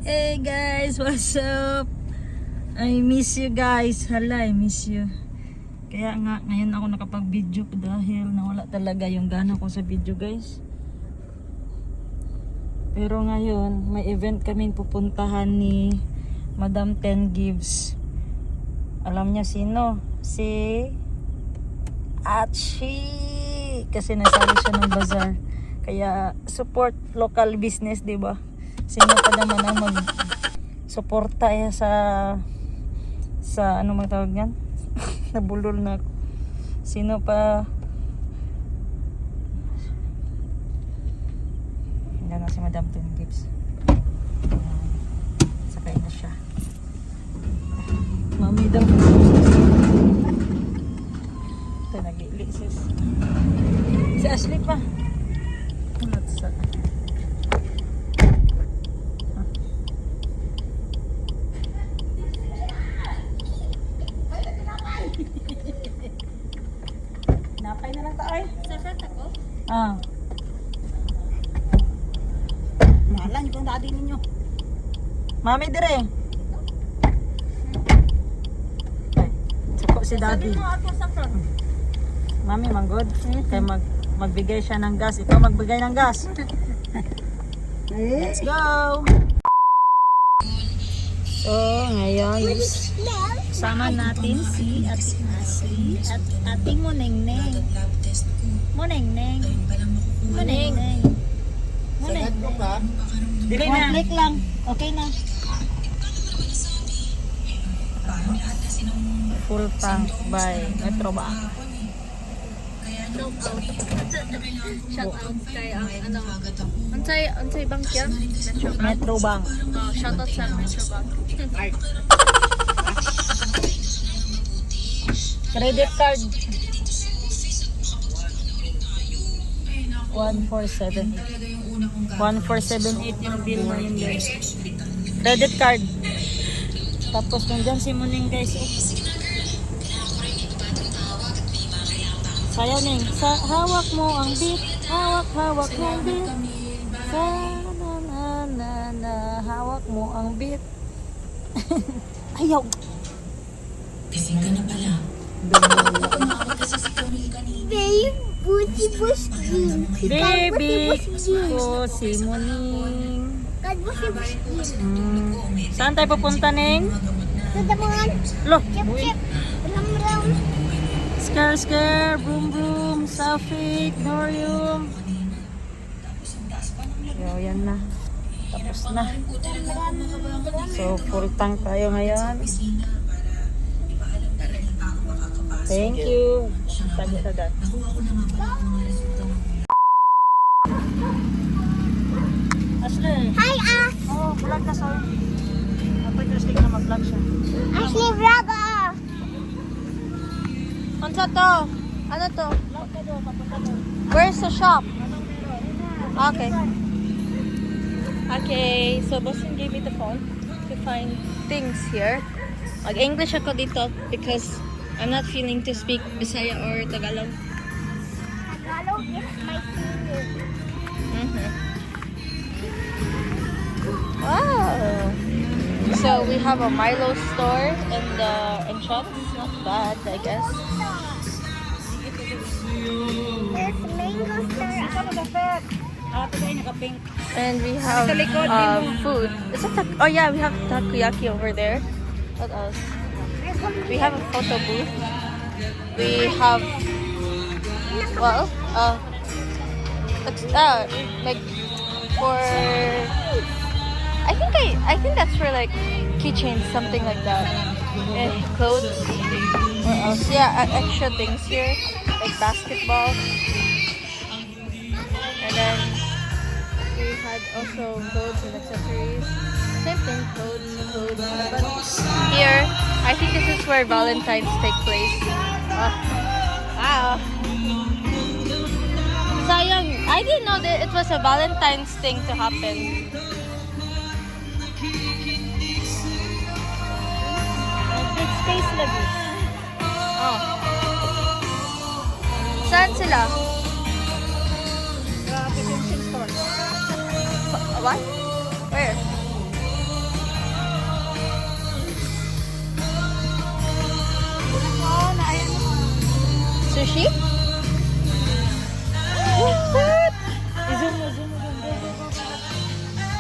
Hey guys, what's up? I miss you guys. Hala, I miss you. Kaya nga, ngayon ako nakapag-video dahil nawala talaga yung gana ko sa video guys. Pero ngayon, may event kaming pupuntahan ni Madam Ten Gives. Alam niya sino? Si Achi. Kasi nasali siya ng bazaar. Kaya support local business, 'di ba? Sino pa naman ang mag-suporta sa ano mang tawag yan? Nabulol na ako. Sino pa? Hindi na si Madam Ten Gives. Sakay na siya. Mami daw. Ito nag-iili sis. Si Ashley pa. What's up? Napay na lang tayo. Sasat ako? Ah. Mahala niyo kung dati ninyo. Mami dire. Ay, suko si daddy. Sabi mo ako sa front. Mami manggod. Kaya magbigay siya ng gas. Ikaw magbigay ng gas. Let's go. So, ngayon kasama natin si Ate Ashley at Ate Monengneng. Monengneng. Monengneng. Monengneng. Dili na. Click lang. Okay na. Full tank by Metrobank. Shout out kay ang ano. Unsay bank yan? Metrobank. Oh, shout out sa Metrobank. Credit card. 1478. 1478 yung bill mo yun guys. Credit card. Tapos nandyan si Muning guys. Oh. Sayaw Ning. Hawak mo ang beat. Hawak mo ang beat. Hawak mo ang beat. Ayaw. Gising ka na pala. Tumawag kasi si Tony kanina. Baby ko si Muning. Saan tayo pupunta Ning? Loh. Scare, boom boom, Safik, Norium. Yo, yan na. Tapos na. So, full tank tayo ngayon. Thank you. Tagi sa dat. Ashley. Hi, Oh, vlog na sorry. Ako interesting na mag-vlog siya. Ashley Vlog. Ano to? Ano to? Where's the shop? Okay. Okay, so Boston gave me the phone to find things here. Mag-English ako dito because I'm not feeling to speak Bisaya or Tagalog. Tagalog is my favorite. Wow! So we have a Milo store in the entrance. Not bad, I guess. There's mango star. And we have food. Is it oh yeah, we have takoyaki over there. What else? We have a photo booth. We have like for I think that's for like keychains, something like that. Clothes. What else? Yeah, extra things here like basketball. And then we had also clothes and accessories. Same thing, clothes. But here, I think this is where Valentine's take place. Wow. Sayang, I didn't know that it was a Valentine's thing to happen. Big space lagi. Oh. Saan sila? Detention store. What? Where? Hershey? I-zoom mo, zoom mo, zoom mo.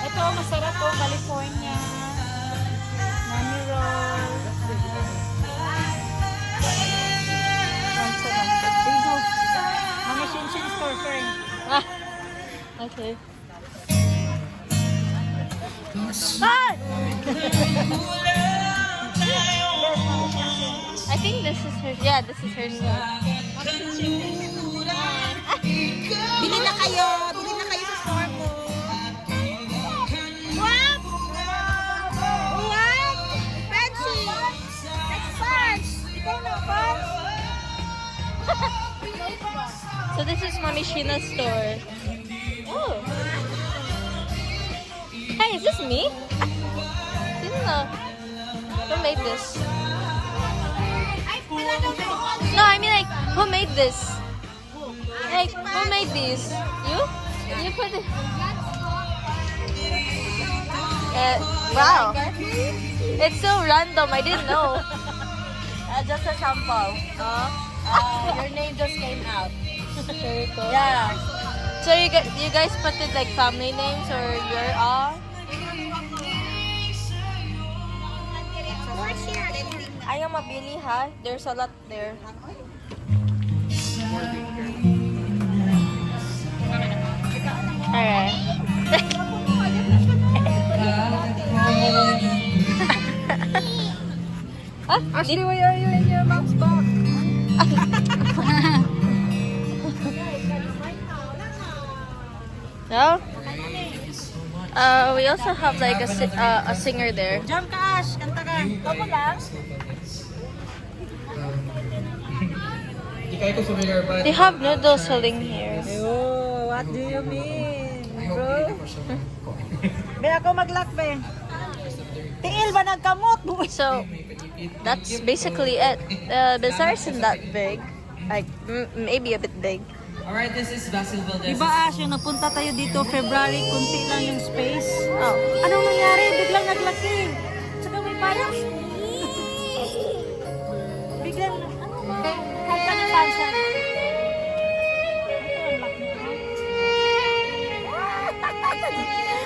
Ito, masarap po, California. Nani roll. Dito. Mga Shinshin store, friend. Ah, okay. Bye! I think this is her. Yeah, this is her store. Bili na kayo! Bili na kayo sa store ko. What? What? Fancy. Like fudge. Ikaw na fudge. So this is Mommy Sheena's store. Oh. Hey, is this me? Who made this? No, I mean like, who made this? Like, who made these? You? You put it. Wow. It's so random. I didn't know. Just a sample. Your name just came out. Yeah. So you guys put it like family names or your all? What's here? Ayaw mabili ha. There's a lot there. Alright. Ashley, why are you in your mom's box? No? We also have like a singer there. Jump ka, Ash. Kanta ka. Ikaw mo lang. Hindi kayo ko familiar ba? They have noodles selling here. Oh, what do you mean, I hope bro? hindi ko siya Be, ako mag-lock, be. Tiil ba nagkamot? So that's basically it. The bazaar isn't that big. Like maybe a bit big. Alright, this is Basil Valdez. Diba, Ash, yung napunta tayo dito, February, kunti lang yung space. Oh. Anong nangyari? Biglang naglaki. Tsaka may payas. Biglang, ano ba? Kanta ni Pansa.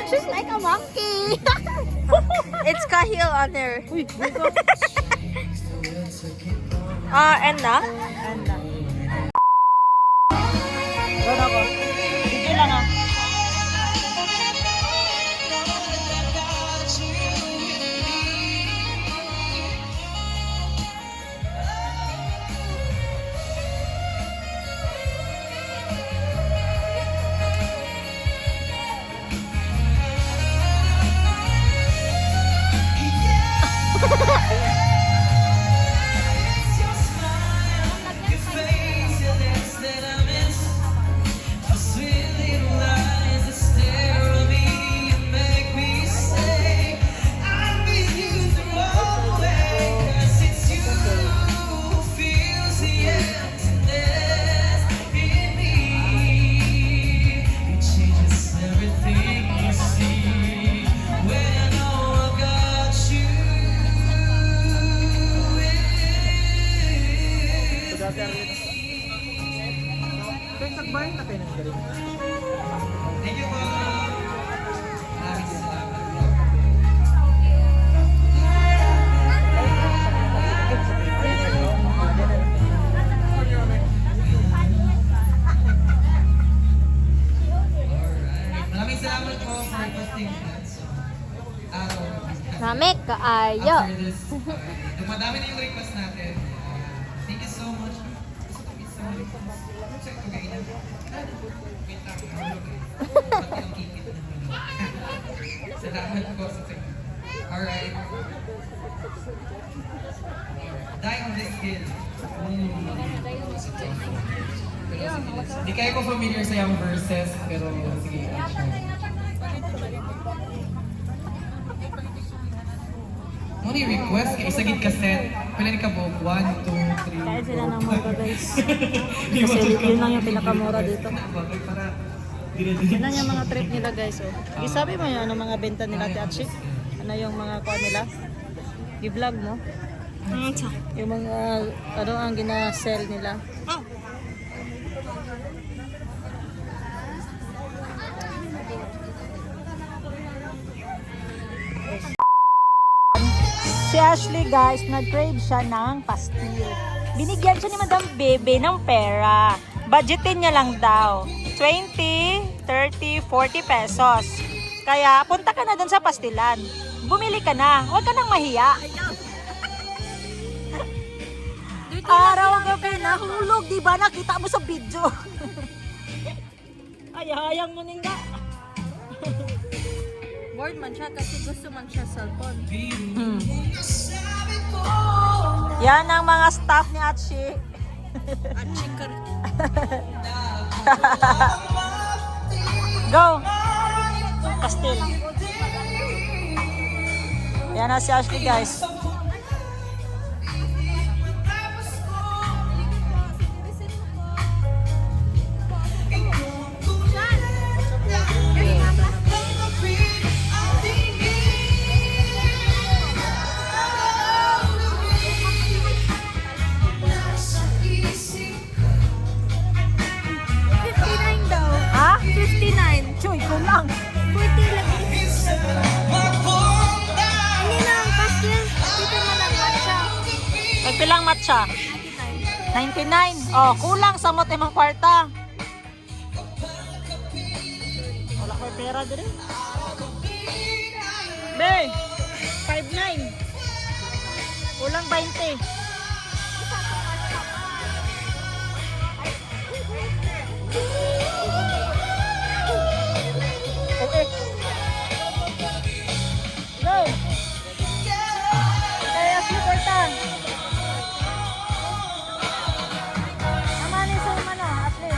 She's like a monkey. It's Kahil on there. Uy, bigo. Enna? Anda. Doon ako. Video lang ah. Thank you po. Maraming salamat. Alright. Maraming salamat po for requesting that song. Name kaayo. After this, dumadami na yung request natin. Thank you so much. Gusto ko isa mo request. Check ko kayo na. Wait lang. Ba't yung kikit naman? Salamat po sa check. Alright. Die on this hill. Hindi kayo ko familiar sa yung verses, pero sige. Mo ni request kay isa gid cassette. Pila ni ka buok 1 2 3. Kahit sila ng mga guys. Kasi yun lang yung pinakamura dito. Para Yan lang yung mga trip nila guys. Oh. Isabi mo yun, ano mga benta nila, Tiachi? Ano yung mga kuha nila? I-vlog mo? Yung mga, ano ang gina-sell nila? Ashley guys, nag-crave siya ng pastil. Binigyan siya ni Madam Bebe ng pera. Budgetin niya lang daw. 20, 30, 40 pesos. Kaya punta ka na dun sa pastilan. Bumili ka na. Huwag ka nang mahiya. Araw-gabi nahulog. Diba nakita mo sa video? Ay, hayang mo ningga. Bored man siya kasi gusto man siya cellphone. Yan ang mga staff ni Atshi. At chicken. Go! Pastil. Yan na si Ashley guys. Ha? 59. Choy, ko lang. 40 lang. Ano na ang pastil? Dito na lang matcha. Nagpilang matcha? 99. Oh, kulang sa mo timang kwarta. Wala ko pera dire. Be, 5.9. Kulang 20. Okay. Go. Kaya si kwarta. Amani sa mana, atli.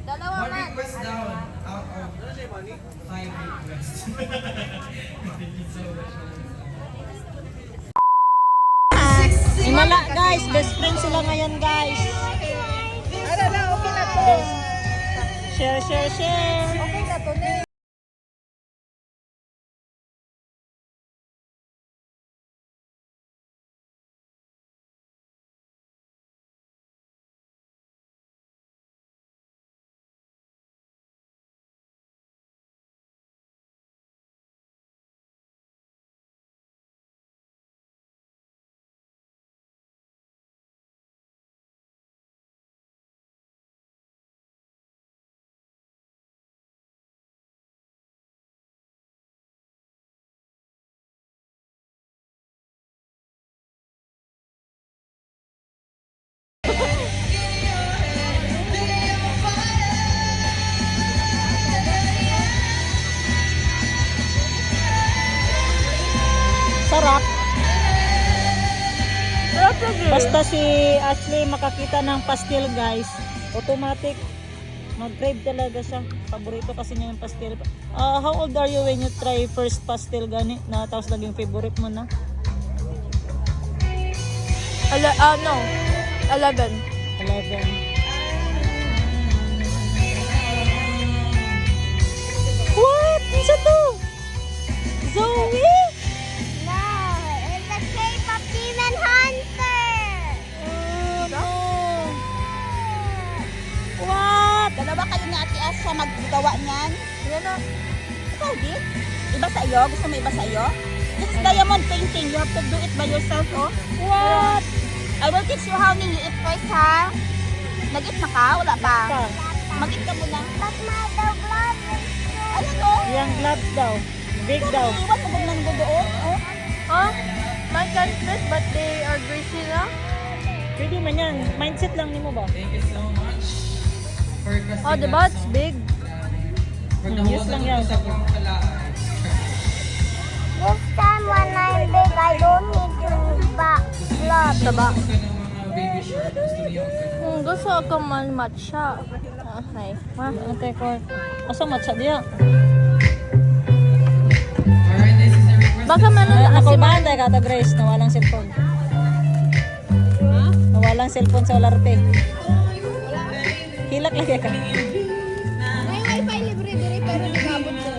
Dalawa One man. request down out of 5 requests. Thank you so much. Himala guys, best friend sila ngayon guys. Ano na, okay na to. Share, share, share. Okay na to, ne. Sarap. Basta si Ashley makakita ng pastil guys, automatic mag-crave talaga siya. Paborito kasi niya yung pastil. How old are you when you try first pastil gani na tapos naging favorite mo na? No. 11. 11. What? Isa to? Zoe? No, it's the shape of Demon Hunter. Oh, no. What? Dalawa kayo ni Ate As sa maggawa niyan. Ano? Ikaw, di? Iba sa iyo? Gusto mo iba sa iyo? It's diamond painting. You have to do it by yourself, oh. What? I will teach you how to eat first, ha? Nag-eat na ka? Wala pa? Pa. Mag-eat ka muna. But my dog blood. Ano to? Yung gloves daw. Big daw. Iwan mo bang nanggo doon? Oh? Huh? My can fit, but they are greasy na. Pwede man yan. Mindset lang ni mo ba? Thank you so much for requesting Oh, the that. but's big. For Yes lang yan. sa pangkalaan. This time when I'm big, I don't need to back blood. Taba. Gusto ka ng mga baby short. Gusto niyo ka. Gusto ko man matcha. Okay. Ha? Ate ko. Asa matcha diya? Alright, this is a request. Baka man Nakulbahan tayo ka Grace. Nawalang cellphone. Nawalang cellphone sa Olarte. Hilak lagi ka. May wifi libre dire pero nagabot ko.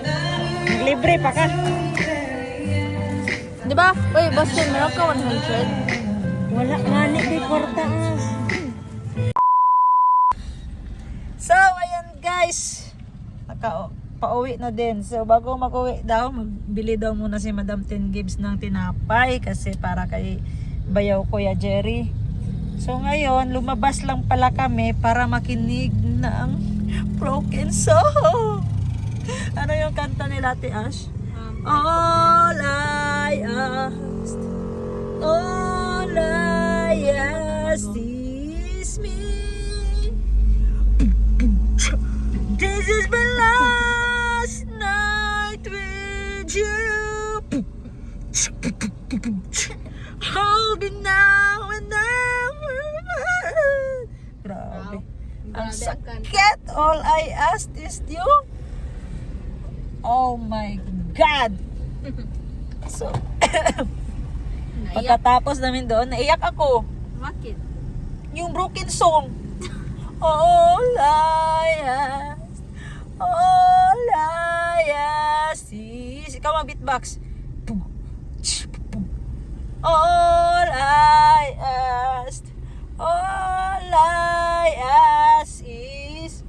Libre pa ka. Di ba? Wait, Boston, meron ka 100? Wala nga ni kay kwarta. So, ayan guys. Pauwi na din. So, bago mag-uwi daw, magbili daw muna si Madam 10 Gibbs ng tinapay kasi para kay bayaw Kuya Jerry. So, ngayon, lumabas lang pala kami para makinig ng Broken Soul. Ano yung kanta ni Ate Ash? All I ask, all I ask is me. This is my last night with you. Hold me now and never. Grabe. Ang sakit. All I asked is you. Oh my God. So, pagkatapos namin doon, naiyak ako. Bakit? Yung broken song. All I ask, all I ask is... Ikaw ang beatbox. All I ask, all I ask is...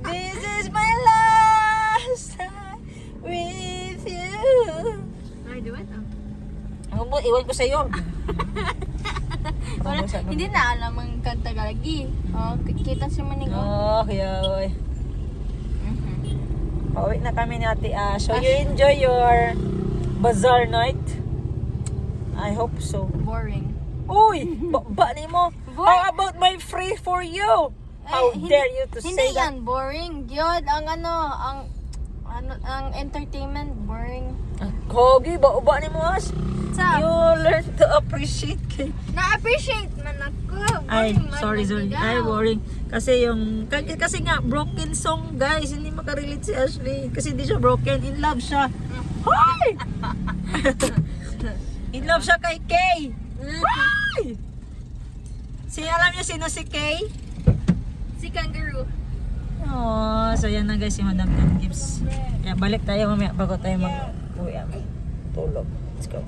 This is my last time with you. Ay, di ba ito? Iwan ko sa'yo. Hindi na alam ang kanta lagi. Oh, kita si Manigo. Oh, kaya pauwi na kami ni Ate Ash. So you enjoy your bazaar night? I hope so. Boring. Uy! Ba ni mo? Boring. How about my free for you? How dare you to say Hindi that? yan boring. Yun, ang entertainment boring. Kogi, ba ni mo, Ash? Sa, You learn to appreciate kay... na-appreciate man ako. Ay, Boring man sorry. manigaw. Ay, boring. Kasi nga, broken song, guys. Hindi makarelate si Ashley. Kasi hindi siya broken. In love siya. Hoy! In love siya kay Kay. Hoy! Alam niyo sino si Kay? Si Kangaroo. Oh, so yan na guys, si Madam 10 Gibbs. Kaya balik tayo mamaya bago tayo mag-uwi. Tulog. Let's go.